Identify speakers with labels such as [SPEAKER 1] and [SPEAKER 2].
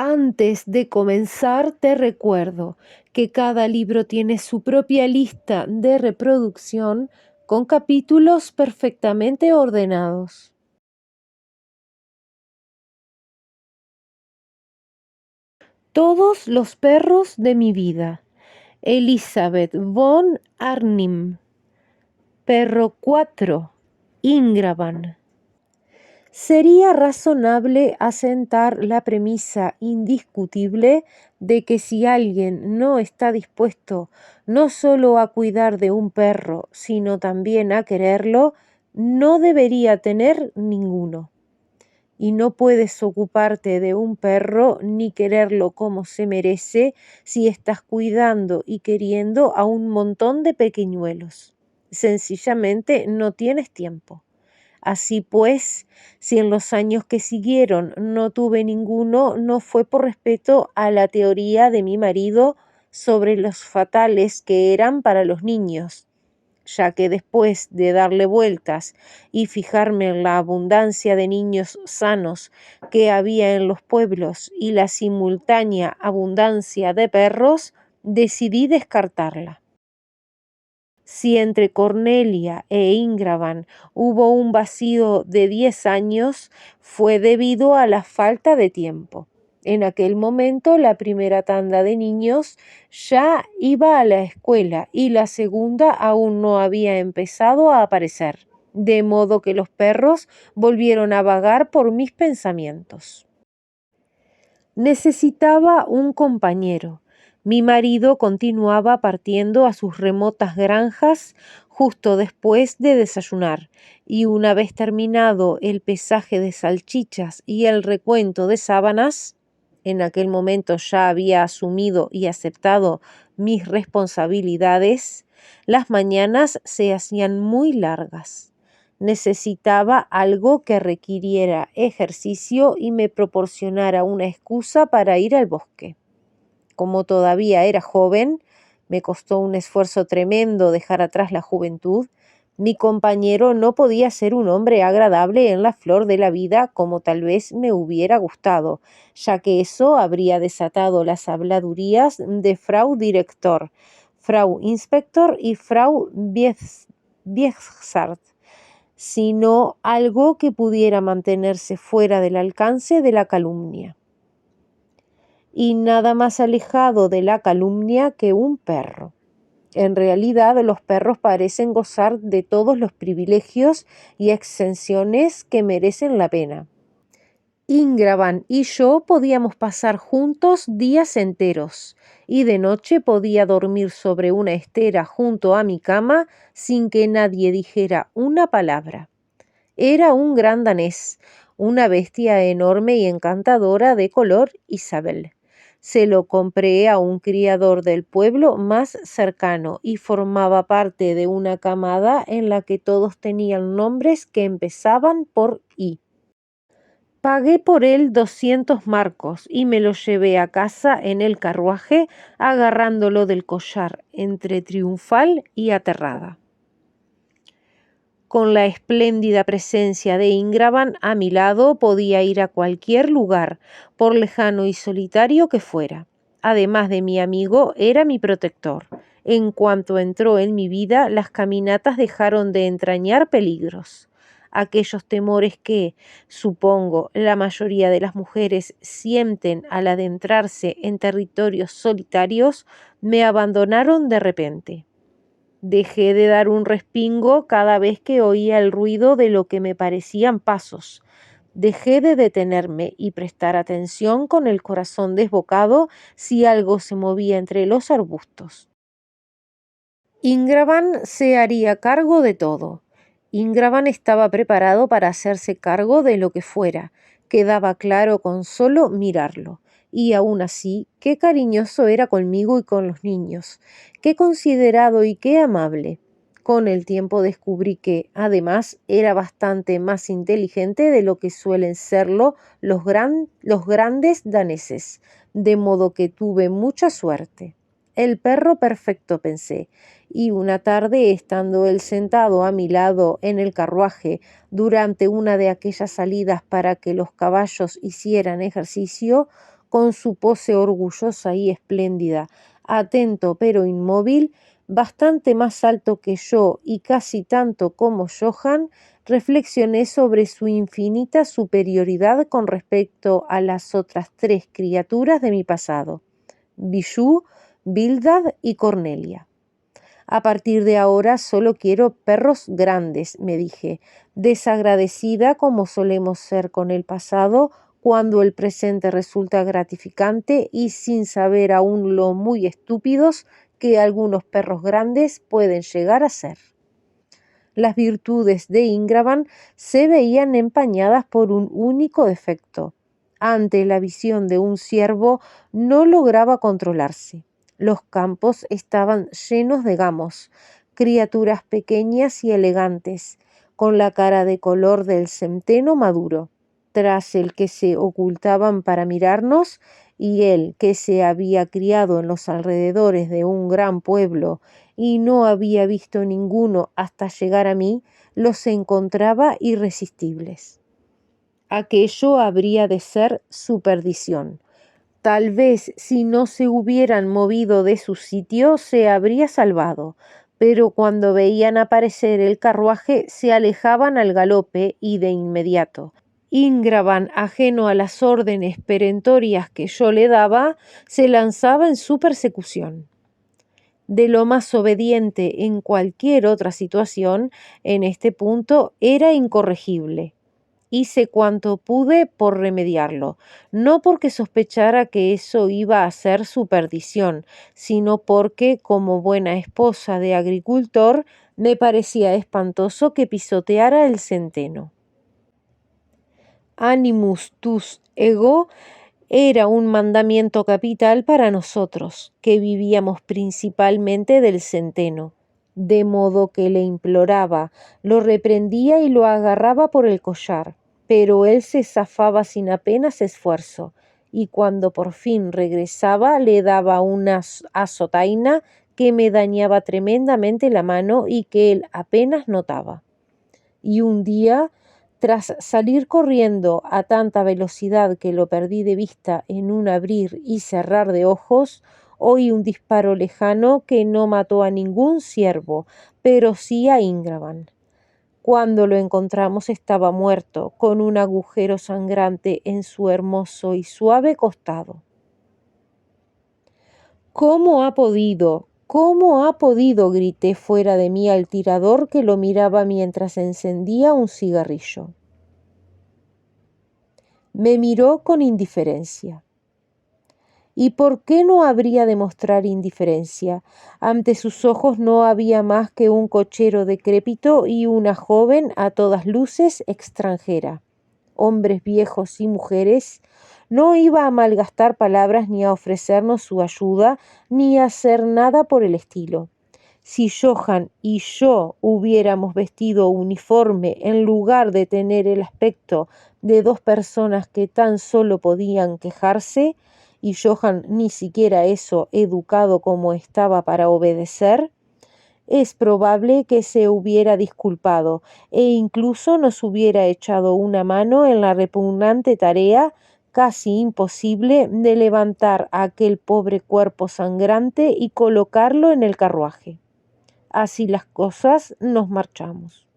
[SPEAKER 1] Antes de comenzar, te recuerdo que cada libro tiene su propia lista de reproducción con capítulos perfectamente ordenados. Todos los perros de mi vida. Elizabeth von Arnim. Perro 4. Ingraban. Sería razonable asentar la premisa indiscutible de que si alguien no está dispuesto no solo a cuidar de un perro, sino también a quererlo, no debería tener ninguno. Y no puedes ocuparte de un perro ni quererlo como se merece si estás cuidando y queriendo a un montón de pequeñuelos. Sencillamente no tienes tiempo. Así pues, si en los años que siguieron no tuve ninguno, no fue por respeto a la teoría de mi marido sobre los fatales que eran para los niños, ya que después de darle vueltas y fijarme en la abundancia de niños sanos que había en los pueblos y la simultánea abundancia de perros, decidí descartarla. Si entre Cornelia e Ingraban hubo un vacío de 10 años, fue debido a la falta de tiempo. En aquel momento la primera tanda de niños ya iba a la escuela y la segunda aún no había empezado a aparecer, de modo que los perros volvieron a vagar por mis pensamientos. Necesitaba un compañero. Mi marido continuaba partiendo a sus remotas granjas justo después de desayunar, y una vez terminado el pesaje de salchichas y el recuento de sábanas, en aquel momento ya había asumido y aceptado mis responsabilidades, las mañanas se hacían muy largas. Necesitaba algo que requiriera ejercicio y me proporcionara una excusa para ir al bosque. Como todavía era joven, me costó un esfuerzo tremendo dejar atrás la juventud. Mi compañero no podía ser un hombre agradable en la flor de la vida como tal vez me hubiera gustado, ya que eso habría desatado las habladurías de Frau Director, Frau Inspector y Frau Biechsart, sino algo que pudiera mantenerse fuera del alcance de la calumnia. Y nada más alejado de la calumnia que un perro. En realidad, los perros parecen gozar de todos los privilegios y exenciones que merecen la pena. Ingraban y yo podíamos pasar juntos días enteros, y de noche podía dormir sobre una estera junto a mi cama sin que nadie dijera una palabra. Era un gran danés, una bestia enorme y encantadora de color Isabel. Se lo compré a un criador del pueblo más cercano y formaba parte de una camada en la que todos tenían nombres que empezaban por I. Pagué por él 200 marcos y me lo llevé a casa en el carruaje, agarrándolo del collar entre triunfal y aterrada. Con la espléndida presencia de Ingraban a mi lado podía ir a cualquier lugar, por lejano y solitario que fuera. Además de mi amigo, era mi protector. En cuanto entró en mi vida, las caminatas dejaron de entrañar peligros. Aquellos temores que, supongo, la mayoría de las mujeres sienten al adentrarse en territorios solitarios, me abandonaron de repente. Dejé de dar un respingo cada vez que oía el ruido de lo que me parecían pasos. Dejé de detenerme y prestar atención con el corazón desbocado si algo se movía entre los arbustos. Ingraban se haría cargo de todo. Ingraban estaba preparado para hacerse cargo de lo que fuera. Quedaba claro con solo mirarlo. Y aún así, qué cariñoso era conmigo y con los niños, qué considerado y qué amable. Con el tiempo descubrí que, además, era bastante más inteligente de lo que suelen serlo los grandes daneses, de modo que tuve mucha suerte. El perro perfecto, pensé, y una tarde, estando él sentado a mi lado en el carruaje durante una de aquellas salidas para que los caballos hicieran ejercicio, con su pose orgullosa y espléndida, atento pero inmóvil, bastante más alto que yo y casi tanto como Johann, reflexioné sobre su infinita superioridad con respecto a las otras tres criaturas de mi pasado, Bijou, Bildad y Cornelia. A partir de ahora solo quiero perros grandes, me dije, desagradecida como solemos ser con el pasado cuando el presente resulta gratificante y sin saber aún lo muy estúpidos que algunos perros grandes pueden llegar a ser. Las virtudes de Ingraban se veían empañadas por un único defecto. Ante la visión de un ciervo no lograba controlarse. Los campos estaban llenos de gamos, criaturas pequeñas y elegantes, con la cara de color del centeno maduro, tras el que se ocultaban para mirarnos, y él, que se había criado en los alrededores de un gran pueblo y no había visto ninguno hasta llegar a mí, los encontraba irresistibles. Aquello habría de ser su perdición. Tal vez si no se hubieran movido de su sitio se habría salvado, pero cuando veían aparecer el carruaje se alejaban al galope y de inmediato. Ingraban, ajeno a las órdenes perentorias que yo le daba, se lanzaba en su persecución. De lo más obediente en cualquier otra situación, en este punto era incorregible. Hice cuanto pude por remediarlo, no porque sospechara que eso iba a ser su perdición, sino porque, como buena esposa de agricultor, me parecía espantoso que pisoteara el centeno. Animus tus ego era un mandamiento capital para nosotros, que vivíamos principalmente del centeno, de modo que le imploraba, lo reprendía y lo agarraba por el collar, pero él se zafaba sin apenas esfuerzo, y cuando por fin regresaba le daba una azotaina que me dañaba tremendamente la mano y que él apenas notaba. Y un día, tras salir corriendo a tanta velocidad que lo perdí de vista en un abrir y cerrar de ojos, oí un disparo lejano que no mató a ningún ciervo, pero sí a Ingraban. Cuando lo encontramos estaba muerto, con un agujero sangrante en su hermoso y suave costado. ¿Cómo ha podido? ¿Cómo ha podido? Grité fuera de mí al tirador que lo miraba mientras encendía un cigarrillo. Me miró con indiferencia. ¿Y por qué no habría de mostrar indiferencia? Ante sus ojos no había más que un cochero decrépito y una joven a todas luces extranjera. Hombres viejos y mujeres, no iba a malgastar palabras ni a ofrecernos su ayuda ni a hacer nada por el estilo. Si Johann y yo hubiéramos vestido uniforme en lugar de tener el aspecto de dos personas que tan solo podían quejarse, y Johann ni siquiera eso educado como estaba para obedecer, es probable que se hubiera disculpado e incluso nos hubiera echado una mano en la repugnante tarea casi imposible de levantar a aquel pobre cuerpo sangrante y colocarlo en el carruaje. Así las cosas, nos marchamos.